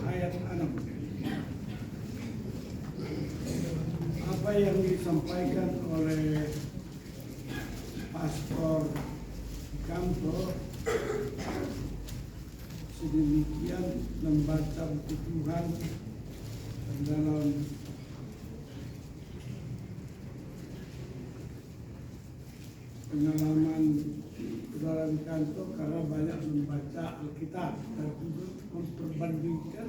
ayat 6. Apa yang disampaikan oleh Pastor Kanto sedemikian membaca buku Tuhan dalam pengalaman saudara Kanto karena banyak membaca Alkitab dan juga memperbandingkan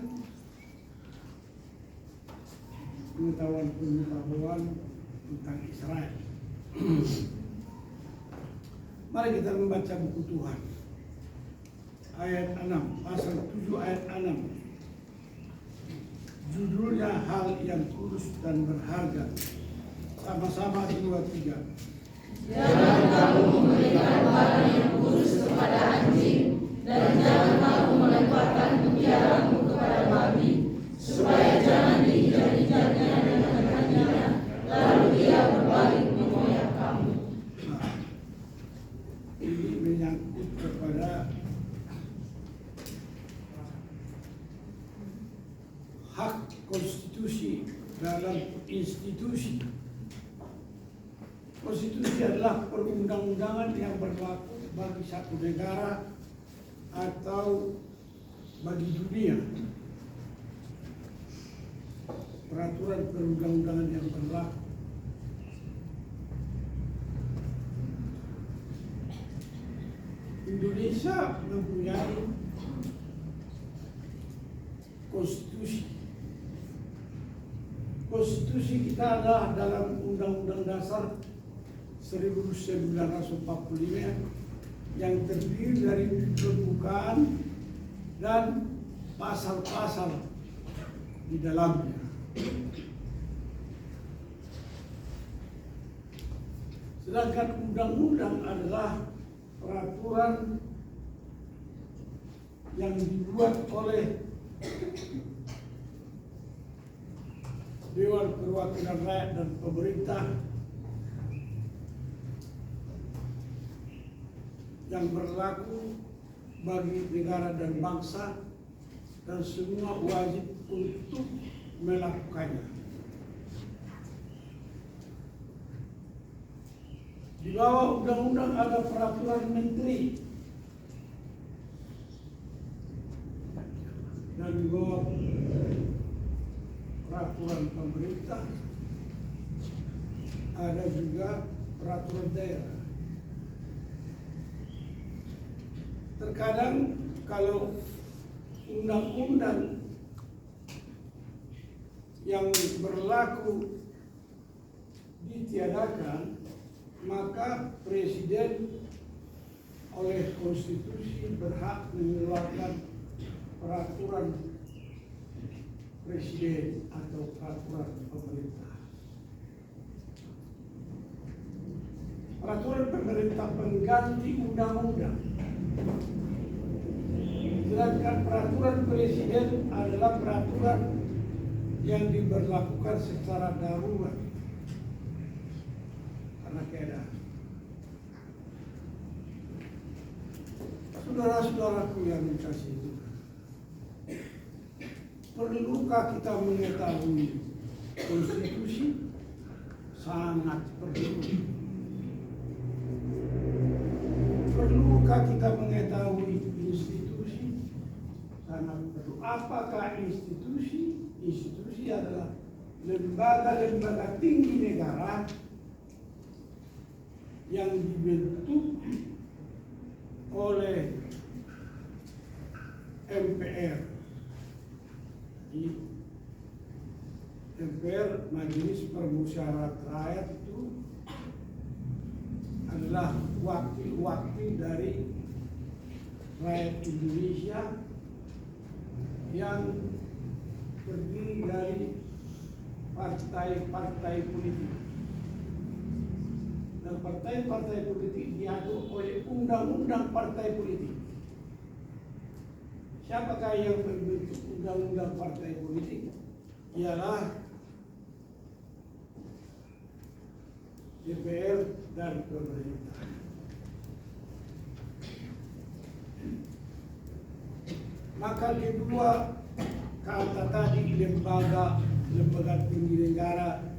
pengetahuan tentang Israel. Mari kita membaca buku Tuhan. Ayat 6, pasal 7 ayat 6. Judulnya hal yang kudus dan berharga. Sama-sama 2-3. Jangan kamu memberikan barang yang kudus kepada anjing, dan jangan kamu melemparkan mutiaramu kepada babi, supaya jangan diinjak-injaknya dengan kakinya, lalu dia berbalik mengoyak kamu. Nah, ini menyangkut kepada hak konstitusi dalam institusi. Konstitusi adalah perundang-undangan yang berlaku bagi satu negara atau bagi dunia. Peraturan perundang-undangan yang berlaku. Indonesia mempunyai konstitusi. Konstitusi kita adalah dalam Undang-Undang Dasar 1945 yang terdiri dari pembukaan dan pasal-pasal di dalamnya. Sedangkan undang-undang adalah peraturan yang dibuat oleh Dewan Perwakilan Rakyat dan pemerintah yang berlaku bagi negara dan bangsa, dan semua wajib untuk melakukannya. Di bawah undang-undang ada peraturan menteri, dan di bawah peraturan pemerintah ada juga peraturan daerah. Terkadang kalau undang-undang yang berlaku ditiadakan, maka presiden oleh konstitusi berhak mengeluarkan peraturan presiden atau peraturan pemerintah. Peraturan pemerintah pengganti undang-undang. Sedangkan peraturan presiden adalah peraturan yang diberlakukan secara darurat karena keadaan. Saudara-saudaraku yang dikasihi Tuhan, perlukah kita mengetahui konstitusi? Sangat perlu. Perlukah kita mengetahui institusi? Sangat perlu. Apakah institusi? Institusi adalah lembaga-lembaga tinggi negara yang dibentuk oleh MPR. Di MPR, Majelis Permusyawaratan Rakyat, itu adalah wakil-wakil dari rakyat Indonesia yang terdiri dari partai-partai politik. Dan partai-partai politik diatur oleh undang-undang partai politik. Siapakah yang membentuk undang-undang partai politik? Ialah DPR dan pemerintah. Maka kedua kata tadi lembaga tinggi negara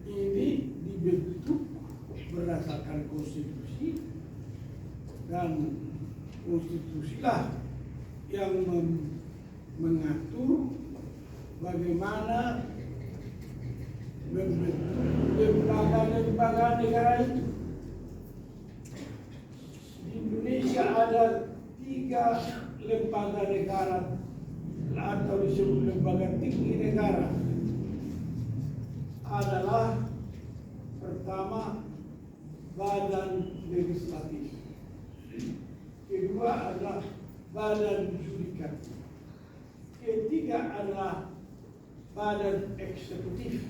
ini dibentuk berdasarkan konstitusi, dan konstitusilah yang mengatur bagaimana membentuk lembaga negara itu. Di Indonesia ada 3 lembaga negara atau disebut lembaga tinggi negara. Adalah pertama badan legislatif, kedua adalah badan yudikatif, ketiga adalah badan eksekutif.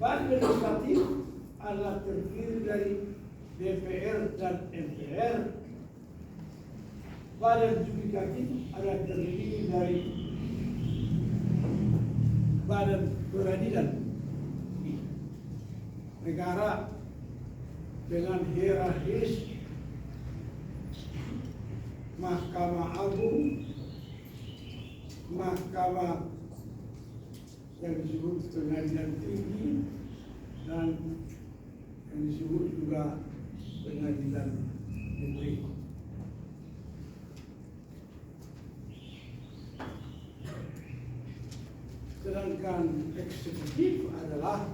Badan legislatif adalah terdiri dari DPR dan MPR. Badan yudikatif adalah terdiri dari badan peradilan negara dengan hierarkis Mahkamah Agung, Mahkamah yang disebut Pengadilan Tinggi, dan yang disebut juga Pengadilan Negeri. Sedangkan eksekutif adalah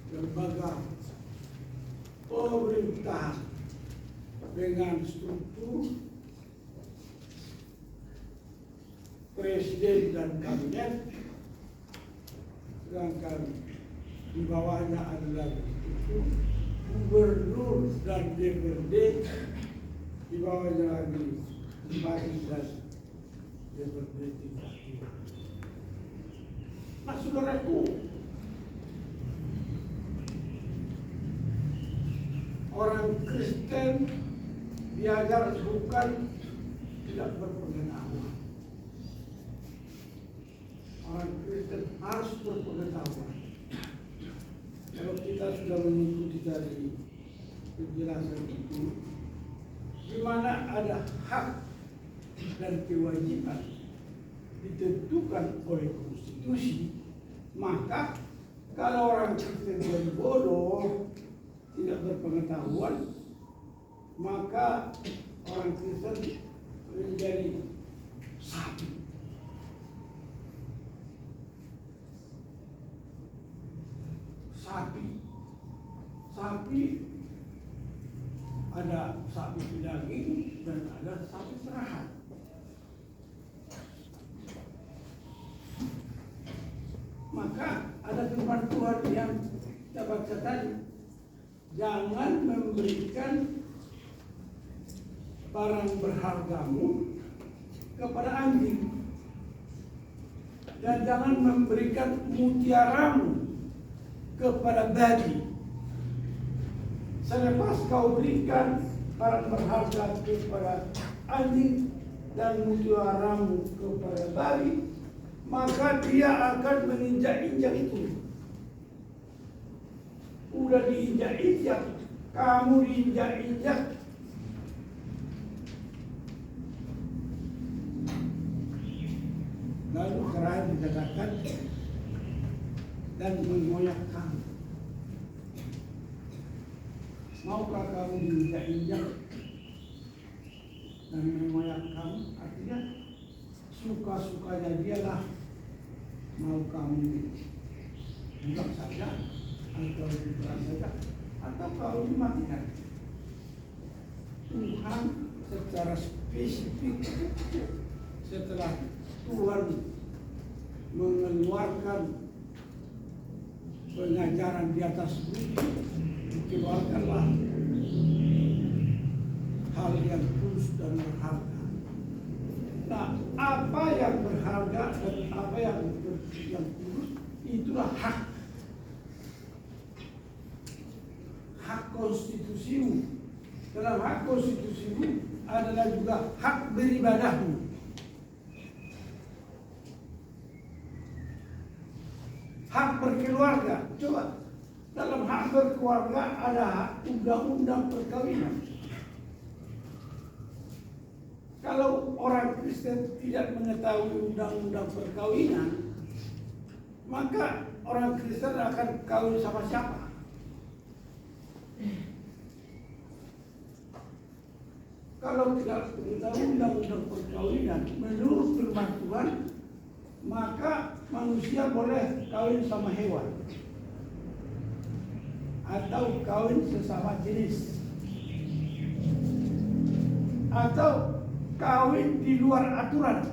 lembaga pemerintahan dengan struktur presiden dan kabinet, sedangkan di bawahnya adalah struktur gubernur dan DPRD, di bawahnya lagi bupati dan DPRD tingkat. Nah, saudaraku, orang Kristen diajar bukan tidak berpengetahuan. Orang Kristen harus berpengetahuan. Kalau kita sudah mengikuti dari penjelasan itu, di mana ada hak dan kewajiban ditentukan oleh konstitusi, maka kalau orang Kristen jadi bodoh, tidak berpengetahuan, maka orang Kristen menjadi sapi. Sapi ada sapi pedaging dan ada sapi serahan. Maka ada firman Tuhan yang kita baca tadi, jangan memberikan barang berhargamu kepada anjing, dan jangan memberikan mutiaramu kepada babi. Selepas kau berikan barang berharga kepada anjing dan mutiaramu kepada babi, maka dia akan menginjak-injak itu. Udah diinjak-injak, kamu diinjak-injak. Lalu kerajaan dikatakan dan mengoyak kamu. Maukah kamu diinjak-injak dan mengoyak kamu? Artinya suka-sukanya dialah mau kamu budak saja atau diperas saja atau kalau dimatikan. Tuhan secara spesifik setelah Tuhan mengeluarkan pengajaran di atas bumi, dikeluarkanlah hal yang kudus dan berharga. Nah, apa yang berharga dan apa yang kudus, itulah hak konstitusimu. Dalam hak konstitusimu adalah juga hak beribadahmu. Hak berkeluarga. Coba, dalam hak berkeluarga ada undang-undang perkawinan. Kalau orang Kristen tidak mengetahui undang-undang perkawinan, maka orang Kristen akan kawin sama siapa? Kalau tidak mengetahui undang-undang perkawinan menurut firman Tuhan, maka manusia boleh kawin sama hewan atau kawin sesama jenis atau kawin di luar aturan.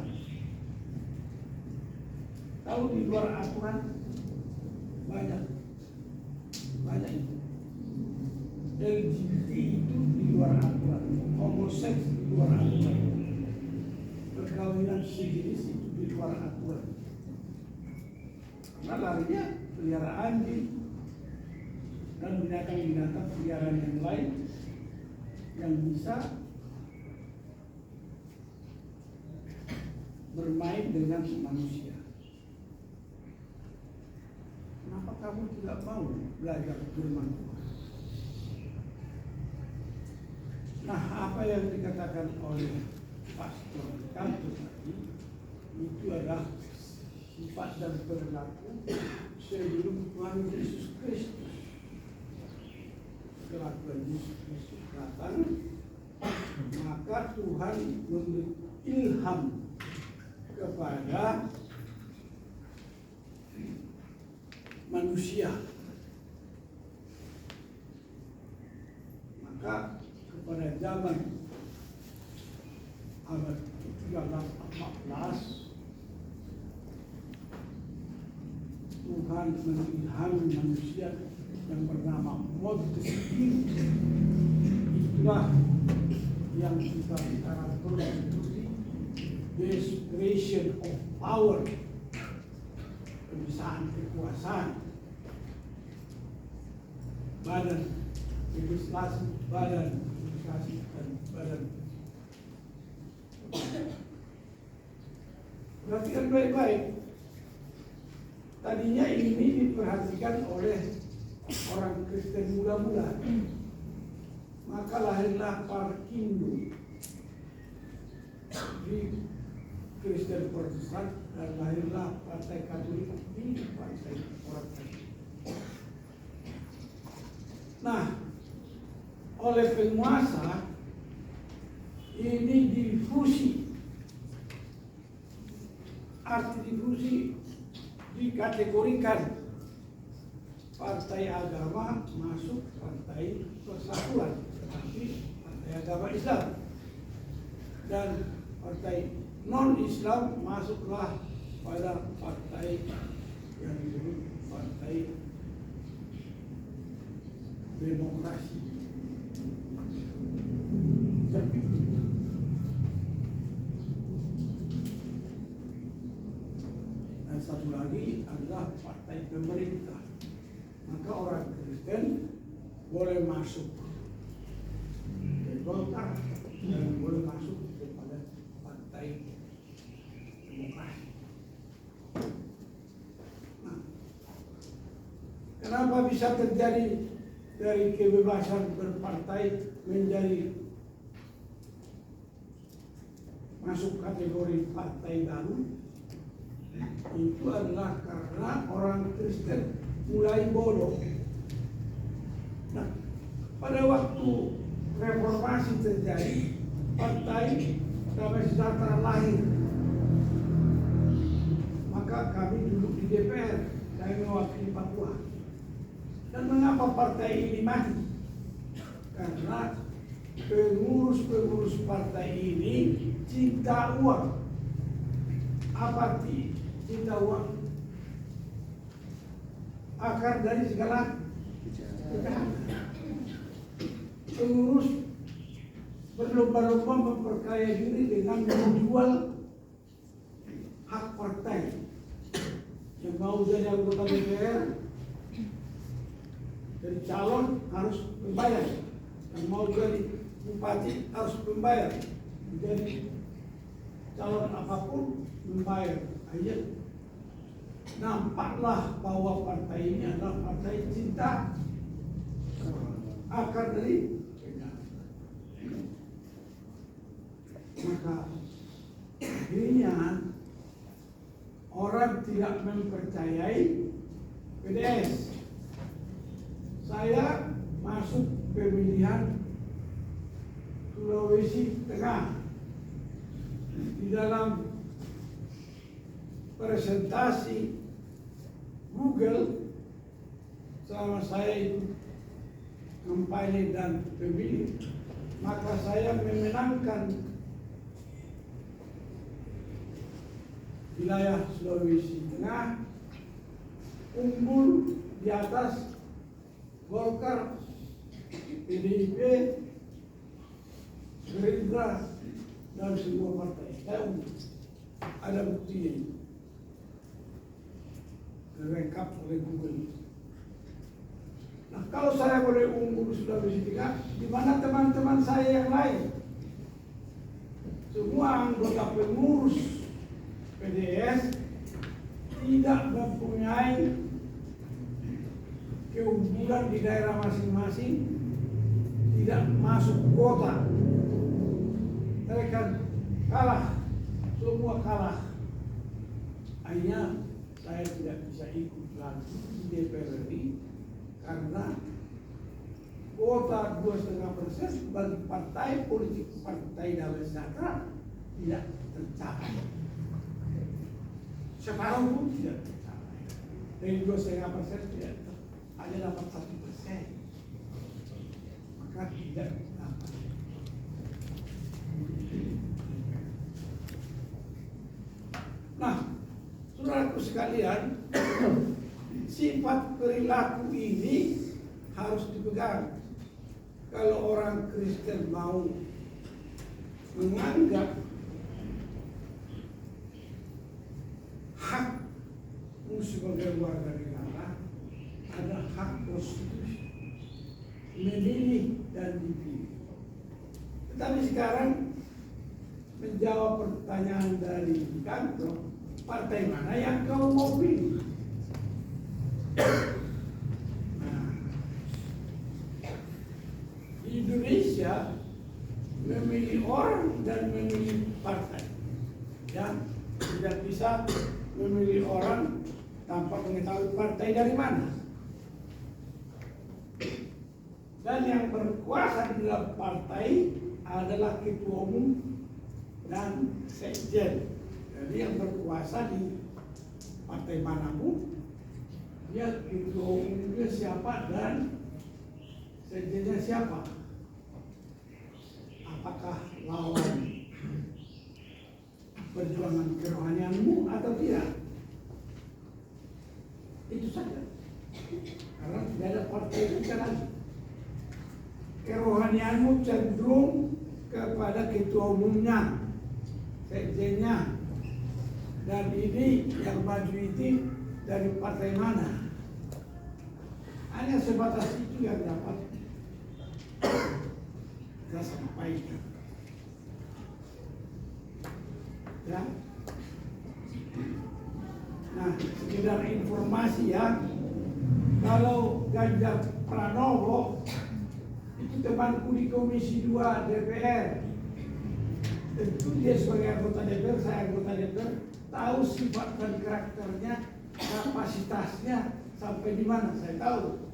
Tahu di luar aturan banyak itu. LGBT itu di luar aturan, homoseks di luar aturan, perkawinan sejenis itu di luar aturan. Karena larinya pelihara anjing dan binatang-binatang peliharaan yang lain yang bisa bermain dengan manusia. Kenapa kamu tidak mau belajar firman Tuhan? Nah, apa yang dikatakan oleh Pastor Kanto tadi itu adalah sifat dan perilaku sebelum Tuhan Yesus Kristus. Setelah Tuhan Yesus Kristus datang, maka Tuhan memberi ilham kepada manusia. Maka pada zaman abad 13-14 Tuhan mengilhami manusia yang bernama Montesquieu. Itulah yang kita sekarang berikuti, desperation of power, pemisahan kekuasaan, badan legislasi, badan legislasi dan badan. Perhatikan baik-baik. Tadinya ini diperhatikan oleh orang Kristen mula-mula, maka lahirlah Parkindo di Kristen Protestan dan lahirlah Partai Katolik di Partai orang Kristen. Nah, oleh penguasa ini difusi. Arti difusi dikategorikan partai agama masuk partai persatuan, tetapi partai agama Islam, dan partai non-Islam masuklah pada partai yang disebut partai demokrasi. Dan satu lagi adalah partai pemerintah. Maka orang Kristen boleh masuk ke Golkar dan boleh masuk kepada partai demokrasi. Nah, kenapa bisa terjadi dari kebebasan berpartai menjadi masuk kategori partai baru? Itu adalah karena orang Kristen mulai bodoh. Nah, pada waktu reformasi terjadi, partai Damai Sejahtera lahir. Maka kami duduk di DPR, saya mewakili Papua. Dan mengapa partai ini mati? Karena pengurus-pengurus partai ini cinta uang. Apa arti cinta uang? Akar dari segala kejahatan. Pengurus berlomba-lomba memperkaya diri dengan menjual hak partai. Yang mau jadi anggota DPR, jadi calon harus membayar. Yang mau jadi bupati harus membayar. Jadi calon apapun membayar. Aja nampaklah bahwa partai ini adalah partai cinta. Akar dari maka orang tidak mempercayai PDS. Saya masuk pemilihan Sulawesi Tengah. Di dalam presentasi Google selama saya ikut kampanye dan pemilih, maka saya memenangkan wilayah Sulawesi Tengah, unggul di atas Golkar, PDIP, Gerindra, dan semua partai. Saya unggul. Ada buktinya ini. Lengkap oleh Google. Nah, kalau saya boleh unggul Sulawesi Tengah, di mana teman-teman saya yang lain? Semua anggota pengurus PDS tidak mempunyai keunggulan di daerah masing-masing, tidak masuk kota. Mereka kalah, semua kalah. Akhirnya saya tidak bisa ikut lagi di DPR RI karena kuota 2,5% bagi partai politik Partai Damai Sejahtera tidak tercapai. Separuh pun tidak tercapai. Dari 2,5% tidak hanya dapat 1%. Maka tidak dapat. Nah, saudaraku sekalian, sifat perilaku ini harus dipegang. Kalau orang Kristen mau menganggap hakmu sebagai warga negara, ada hak konstitusi memilih dan dipilih. Tetapi sekarang menjawab pertanyaan dari kantor, partai mana yang kau mau pilih? Nah, di Indonesia memilih orang dan memilih partai, dan tidak bisa memilih orang tanpa mengetahui partai dari mana. Dan yang berkuasa di dalam partai adalah ketua umum dan sekjen. Jadi yang berkuasa di partai manapun, dia ketua umumnya siapa dan sekjennya siapa. Apakah lawan perjuangan kerohanianmu atau tidak? Itu saja. Karena tidak ada partai kita lagi. Kerohanianmu cenderung kepada ketua umumnya, sekjennya, dan ini yang maju itu dari partai mana? Hanya sebatas itu yang dapat kita sampaikan. Ya. Nah, sekedar informasi ya, kalau Ganjar Pranowo itu temanku di Komisi 2 DPR. Tentu dia sebagai anggota DPR, saya anggota DPR, tahu sifat dan karakternya, kapasitasnya sampai di mana saya tahu.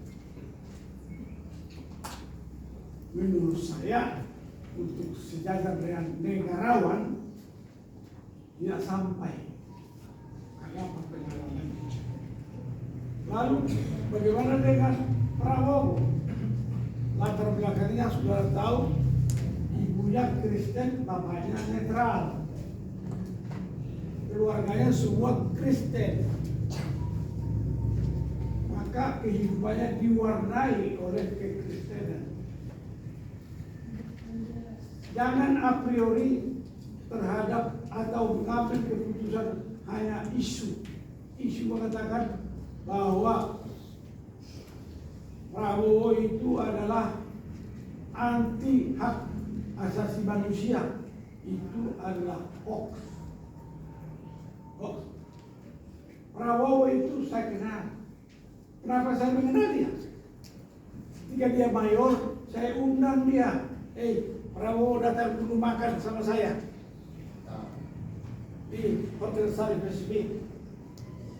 Menurut saya, untuk sejajar dengan negarawan tidak sampai karena pengalaman. Lalu bagaimana dengan Prabowo? Latar belakangnya sudah tahu, ibunya Kristen, bapaknya netral, keluarganya semua Kristen, maka kehidupannya diwarnai oleh kekristenan. Jangan a priori terhadap atau mengambil keputusan hanya isu mengatakan bahwa Prabowo itu adalah anti hak asasi manusia. Itu adalah hoax. Prabowo itu saya kenal. Kenapa saya mengenal dia? Ketika dia mayor, saya undang dia. Prabowo datang dulu makan sama saya di Hotel Sari Pacific.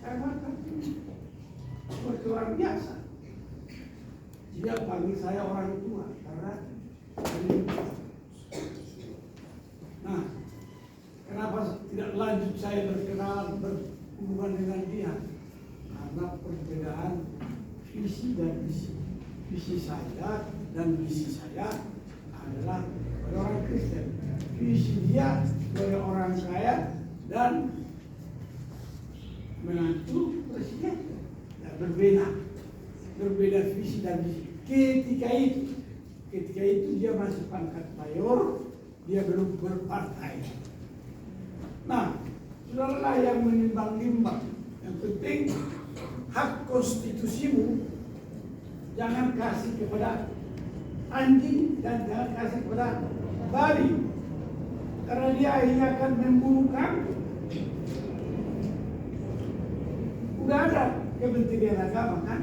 Saya makan seperti orang biasa. Dia panggil saya orang tua karena nah, kenapa tidak lanjut saya berkenalan berhubungan dengan dia? Karena perbedaan visi dan misi. Visi saya dan misi saya adalah sebagai orang Kristen. Visi dia sebagai orang kaya dan menantu presiden. Ya, berbeda visi dan misi. Ketika itu dia masih pangkat mayor, dia belum berpartai. Nah, saudaralah yang menimbang-nimbang. Yang penting hak konstitusimu jangan kasih kepada anjing dan jangan kasih kepada babi, karena dia akhirnya akan membunuh kamu. Udah ada Kementerian Agama kan?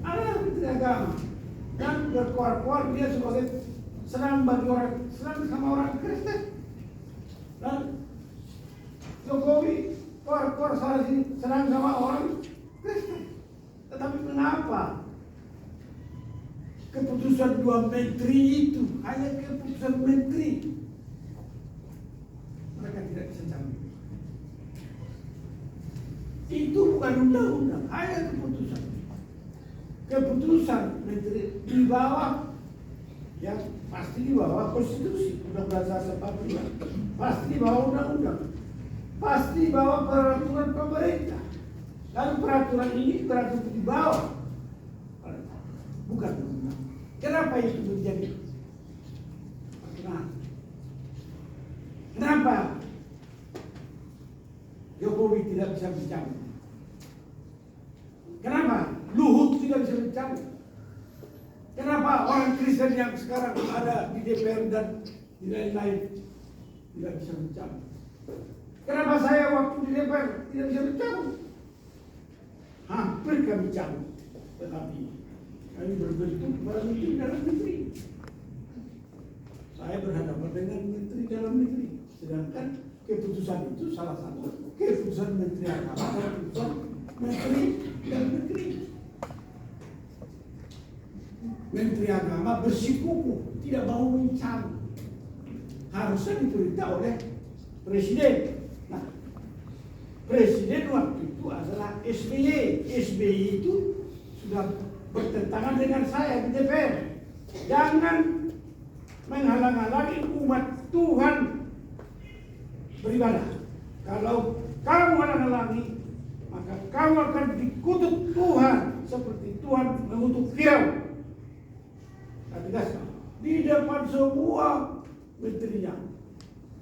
Ada Kementerian Agama dan berkuar-kuar dia sebagai serang sama orang Kristen. Dan Jokowi kuar-kuar serang sama orang Kristen. Tetapi kenapa keputusan 2 menteri itu hanya keputusan menteri? Mereka tidak bisa campur. Itu bukan undang-undang, hanya keputusan. Keputusan menteri di bawah, yang pasti di bawah konstitusi, Undang-Undang 45, pasti di bawah undang-undang, pasti di bawah peraturan pemerintah. Lalu peraturan ini berarti di bawah, bukan undang-undang. Kenapa itu terjadi? Kenapa Jokowi tidak bisa bicara? Kenapa Luhut tidak bisa bicara? Kenapa orang Kristen yang sekarang ada di DPR dan di lain-lain tidak bisa bicara? Kenapa saya waktu di DPR tidak bisa bicara? Hampir kami cabut, tetapi kami berbentuk kepada menteri dalam negeri. Saya berhadapan dengan menteri dalam negeri, sedangkan keputusan itu salah satu keputusan menteri agama dan keputusan menteri dalam negeri. Menteri agama bersikukuh tidak mau mencabut, harusnya diperintah oleh presiden. Nah, presiden waktu itu adalah SBY. SBY itu sudah bertentangan dengan saya di DPR. Jangan menghalang-halangi umat Tuhan beribadah. Kalau kamu halang-halangi, maka kamu akan dikutuk Tuhan seperti Tuhan mengutuk Firaun. Tapi di depan semua menterinya,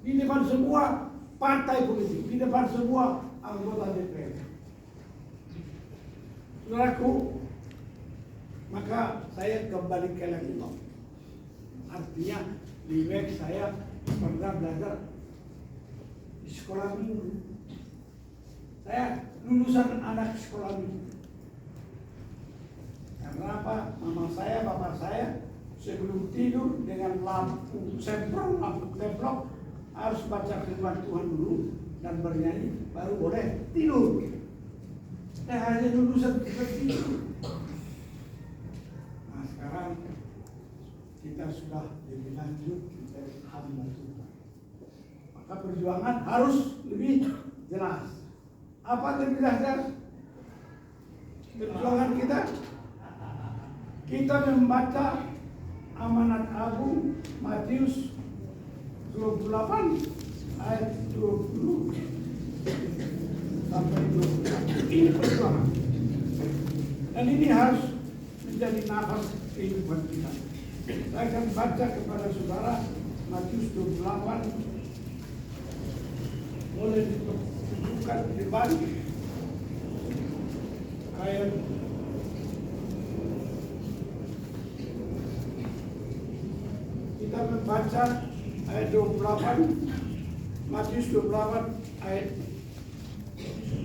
di depan semua partai politik, di depan semua anggota DPR. Saudaraku, maka saya kembali ke lagi. Artinya lebih saya pernah belajar di sekolah minggu. Saya lulusan anak sekolah minggu. Karena apa? Mama saya, bapak saya sebelum tidur dengan lampu semprong, lampu templok harus baca firman Tuhan dulu dan bernyanyi baru boleh tidur. Saya hanya lulusan seperti itu. Nah sekarang kita sudah lebih lanjut, kita hamba Tuhan. Maka perjuangan harus lebih jelas. Apa lebih jelas? Perjuangan kita membaca Amanat Agung Matius 28 ayat 20 sampai 24. Ini perjuangan. Dan ini harus menjadi nafas kehidupan kita. Saya akan baca kepada saudara Matius 28. Boleh ditunjukkan di depan ayat kita membaca ayat 28, Matius 28 ayat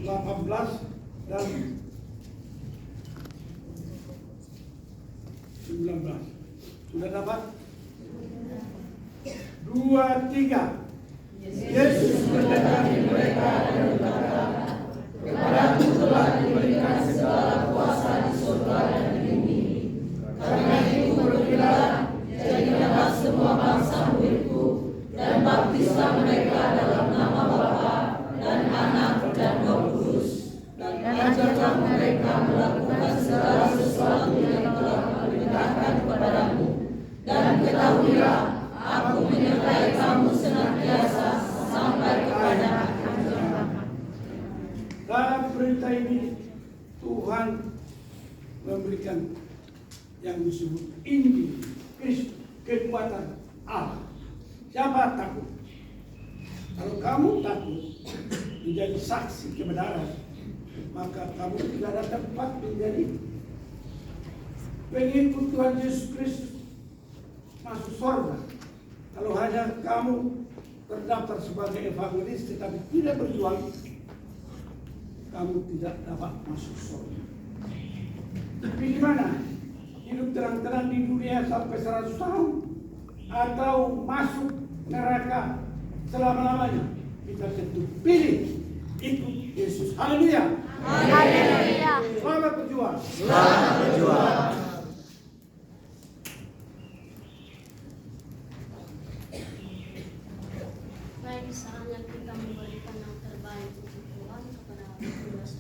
18 dan 19. Sudah dapat? 2, 3. Yesus mendekati mereka dan berkata, kita ini Tuhan memberikan yang disebut Injil Kristus, kekuatan Allah. Siapa takut? Kalau kamu takut menjadi saksi kebenaran, maka kamu tidak ada tempat menjadi pengikut Tuhan Yesus Kristus masuk surga. Kalau hanya kamu terdaftar sebagai evangelis tetapi tidak berjuang, kamu tidak dapat masuk surga. Tapi gimana? Hidup terang-terang di dunia sampai 100 tahun atau masuk neraka selama-lamanya? Kita tentu pilih ikut Yesus. Haleluya. Haleluya. Selamat berjuang. Selamat berjuang. Baik, saatnya kita memberikan yang terbaik untuk Tuhan kepada tugas